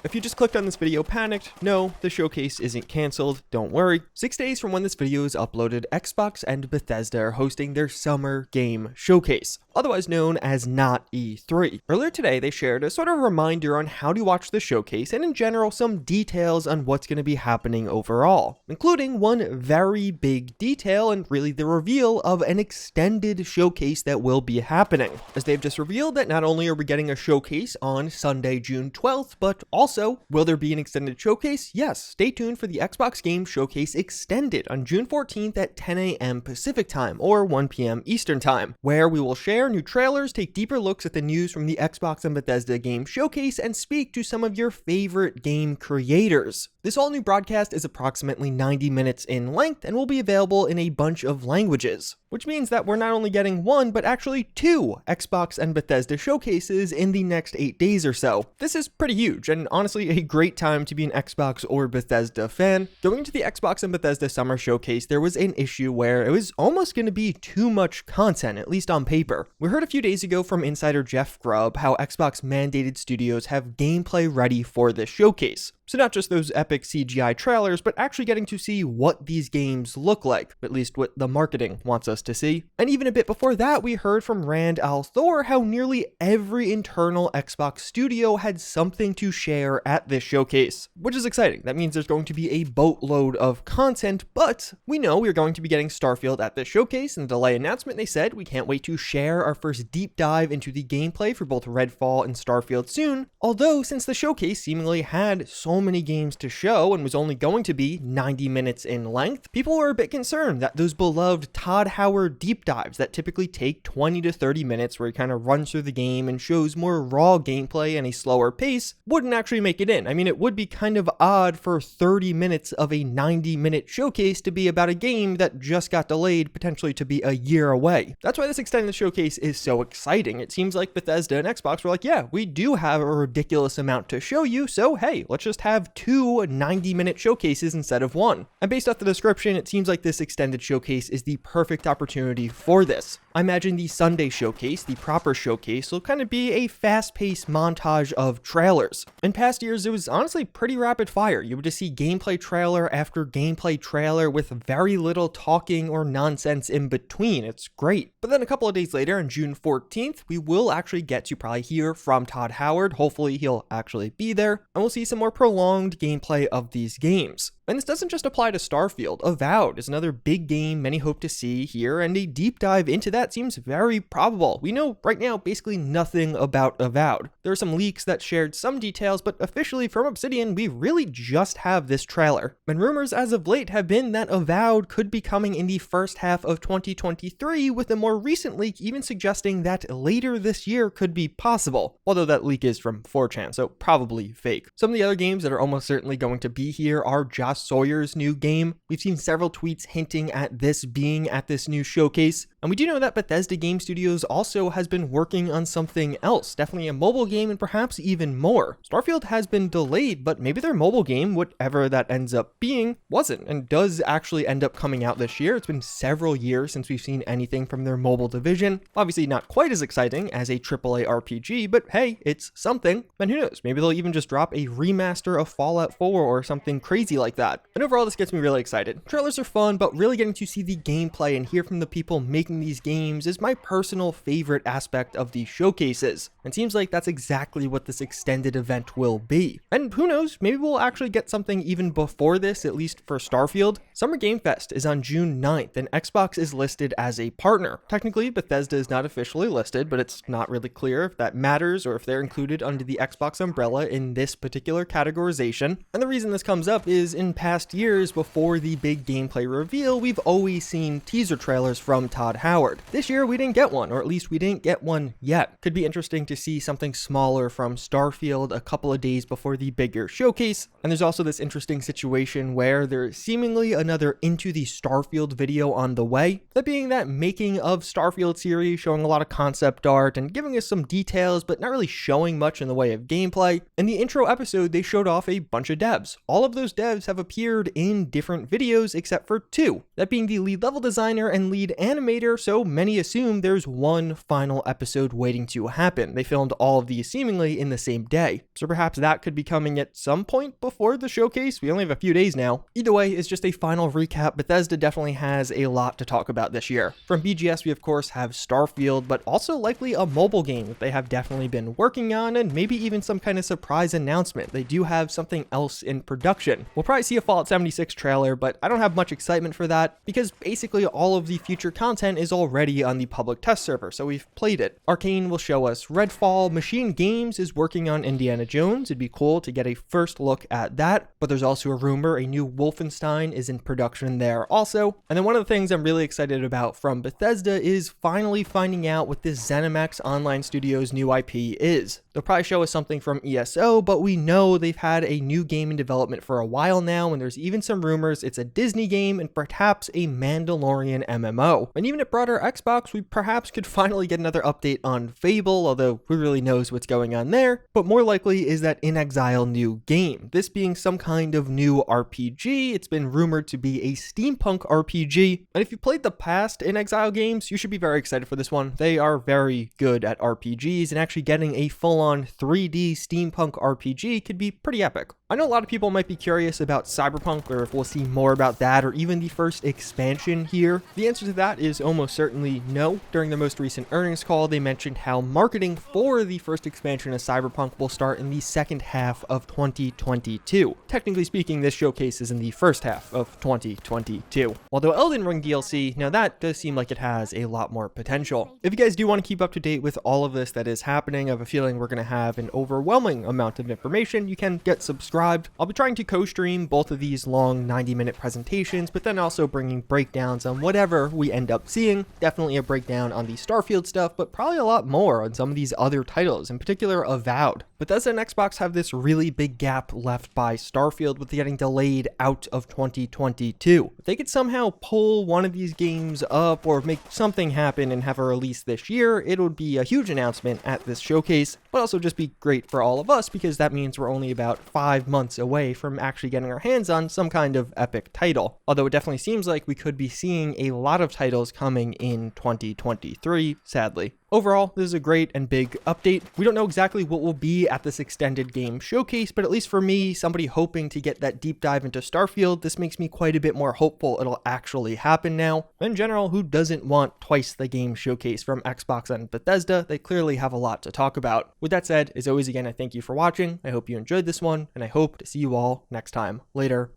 If you just clicked on this video panicked, no, the showcase isn't cancelled, don't worry. 6 days from when this video is uploaded, Xbox and Bethesda are hosting their Summer Game Showcase, otherwise known as not E3. Earlier today, they shared a sort of reminder on how to watch the showcase and in general some details on what's going to be happening overall, including one very big detail and really the reveal of an extended showcase that will be happening, as they've just revealed that not only are we getting a showcase on Sunday, June 12th, but also, will there be an extended showcase? Yes, stay tuned for the Xbox Game Showcase Extended on June 14th at 10 a.m. Pacific Time or 1 p.m. Eastern Time, where we will share new trailers, take deeper looks at the news from the Xbox and Bethesda Game Showcase, and speak to some of your favorite game creators. This all-new broadcast is approximately 90 minutes in length and will be available in a bunch of languages, which means that we're not only getting one, but actually two Xbox and Bethesda showcases in the next 8 days or so. This is pretty huge, and honestly a great time to be an Xbox or Bethesda fan. Going into the Xbox and Bethesda Summer Showcase, there was an issue where it was almost going to be too much content, at least on paper. We heard a few days ago from insider Jeff Grubb how Xbox mandated studios have gameplay ready for this showcase. So not just those epic CGI trailers, but actually getting to see what these games look like, at least what the marketing wants us to see. And even a bit before that, we heard from Rand al-Thor how nearly every internal Xbox studio had something to share at this showcase, which is exciting. That means there's going to be a boatload of content, but we know we're going to be getting Starfield at this showcase. In the delay announcement, they said we can't wait to share our first deep dive into the gameplay for both Redfall and Starfield soon, although since the showcase seemingly had so many games to show and was only going to be 90 minutes in length, people were a bit concerned that those beloved Todd Howard deep dives that typically take 20 to 30 minutes where he kind of runs through the game and shows more raw gameplay and a slower pace wouldn't actually make it in. I mean, it would be kind of odd for 30 minutes of a 90-minute showcase to be about a game that just got delayed potentially to be a year away. That's why this extended showcase is so exciting. It seems like Bethesda and Xbox were like, yeah, we do have a ridiculous amount to show you, so hey, let's just have two 90-minute showcases instead of one. And based off the description, it seems like this extended showcase is the perfect opportunity for this. I imagine the Sunday showcase, the proper showcase, will kind of be a fast-paced montage of trailers. In past years, it was honestly pretty rapid fire. You would just see gameplay trailer after gameplay trailer with very little talking or nonsense in between. It's great. But then a couple of days later, on June 14th, we will actually get to probably hear from Todd Howard. Hopefully he'll actually be there, and we'll see some more prolonged gameplay of these games. And this doesn't just apply to Starfield. Avowed is another big game many hope to see here, and a deep dive into that seems very probable. We know right now basically nothing about Avowed. There are some leaks that shared some details, but officially from Obsidian, we really just have this trailer. And rumors as of late have been that Avowed could be coming in the first half of 2023, with a more recent leak even suggesting that later this year could be possible, although that leak is from 4chan, so probably fake. Some of the other games that are almost certainly going to be here are Josh Sawyer's new game. We've seen several tweets hinting at this being at this new showcase, and we do know that Bethesda Game Studios also has been working on something else, definitely a mobile game and perhaps even more. Starfield has been delayed, but maybe their mobile game, whatever that ends up being, wasn't and does actually end up coming out this year. It's been several years since we've seen anything from their mobile division. Obviously not quite as exciting as a AAA RPG, but hey, it's something. And who knows, maybe they'll even just drop a remaster of Fallout 4 or something crazy like that. And overall, this gets me really excited. Trailers are fun, but really getting to see the gameplay and hear from the people making these games is my personal favorite aspect of these showcases. And seems like that's exactly what this extended event will be. And who knows, maybe we'll actually get something even before this, at least for Starfield. Summer Game Fest is on June 9th, and Xbox is listed as a partner. Technically, Bethesda is not officially listed, but it's not really clear if that matters or if they're included under the Xbox umbrella in this particular categorization. And the reason this comes up is in past years, before the big gameplay reveal, we've always seen teaser trailers from Todd Howard. This year, we didn't get one, or at least we didn't get one yet. Could be interesting to see something smaller from Starfield a couple of days before the bigger showcase. And there's also this interesting situation where there's seemingly another Into the Starfield video on the way. That being that making of Starfield series, showing a lot of concept art and giving us some details, but not really showing much in the way of gameplay. In the intro episode, they showed off a bunch of devs. All of those devs have appeared in different videos except for two, that being the lead level designer and lead animator, so many assume there's one final episode waiting to happen. They filmed all of these seemingly in the same day, so perhaps that could be coming at some point before the showcase. We only have a few days now. Either way, it's just a final recap. Bethesda definitely has a lot to talk about this year. From BGS, we of course have Starfield, but also likely a mobile game that they have definitely been working on, and maybe even some kind of surprise announcement. They do have something else in production. We'll probably see a Fallout 76 trailer, but I don't have much excitement for that because basically all of the future content is already on the public test server, so we've played it. Arcane will show us Redfall. Machine Games is working on Indiana Jones. It'd be cool to get a first look at that, but there's also a rumor a new Wolfenstein is in production there also. And then one of the things I'm really excited about from Bethesda is finally finding out what this ZeniMax Online Studios new IP is. They'll probably show us something from ESO, but we know they've had a new game in development for a while now, and there's even some rumors it's a Disney game and perhaps a Mandalorian MMO. And even at broader Xbox, we perhaps could finally get another update on Fable, although who really knows what's going on there. But more likely is that In Exile new game, this being some kind of new RPG. It's been rumored to be a steampunk RPG, and if you played the past In Exile games, you should be very excited for this one. They are very good at RPGs, and actually getting a full-on 3D steampunk RPG could be pretty epic. I know a lot of people might be curious about Cyberpunk, or if we'll see more about that, or even the first expansion here. The answer to that is almost certainly no. During the most recent earnings call, they mentioned how marketing for the first expansion of Cyberpunk will start in the second half of 2022. Technically speaking, this showcase is in the first half of 2022. Although Elden Ring DLC, now that does seem like it has a lot more potential. If you guys do want to keep up to date with all of this that is happening, I have a feeling we're going to have an overwhelming amount of information. You can get subscribed. I'll be trying to co-stream both of these long 90-minute presentations, but then also bringing breakdowns on whatever we end up seeing. Definitely a breakdown on the Starfield stuff, but probably a lot more on some of these other titles, in particular Avowed. Bethesda and Xbox have this really big gap left by Starfield with getting delayed out of 2022. If they could somehow pull one of these games up or make something happen and have a release this year, it would be a huge announcement at this showcase, but also just be great for all of us because that means we're only about 5 months away from actually getting our hands on some kind of epic title. Although it definitely seems like we could be seeing a lot of titles coming in 2023, sadly. Overall, this is a great and big update. We don't know exactly what will be at this extended game showcase, but at least for me, somebody hoping to get that deep dive into Starfield, this makes me quite a bit more hopeful it'll actually happen now. In general, who doesn't want twice the game showcase from Xbox and Bethesda? They clearly have a lot to talk about. With that said, as always, again, I thank you for watching. I hope you enjoyed this one, and I hope to see you all next time. Later.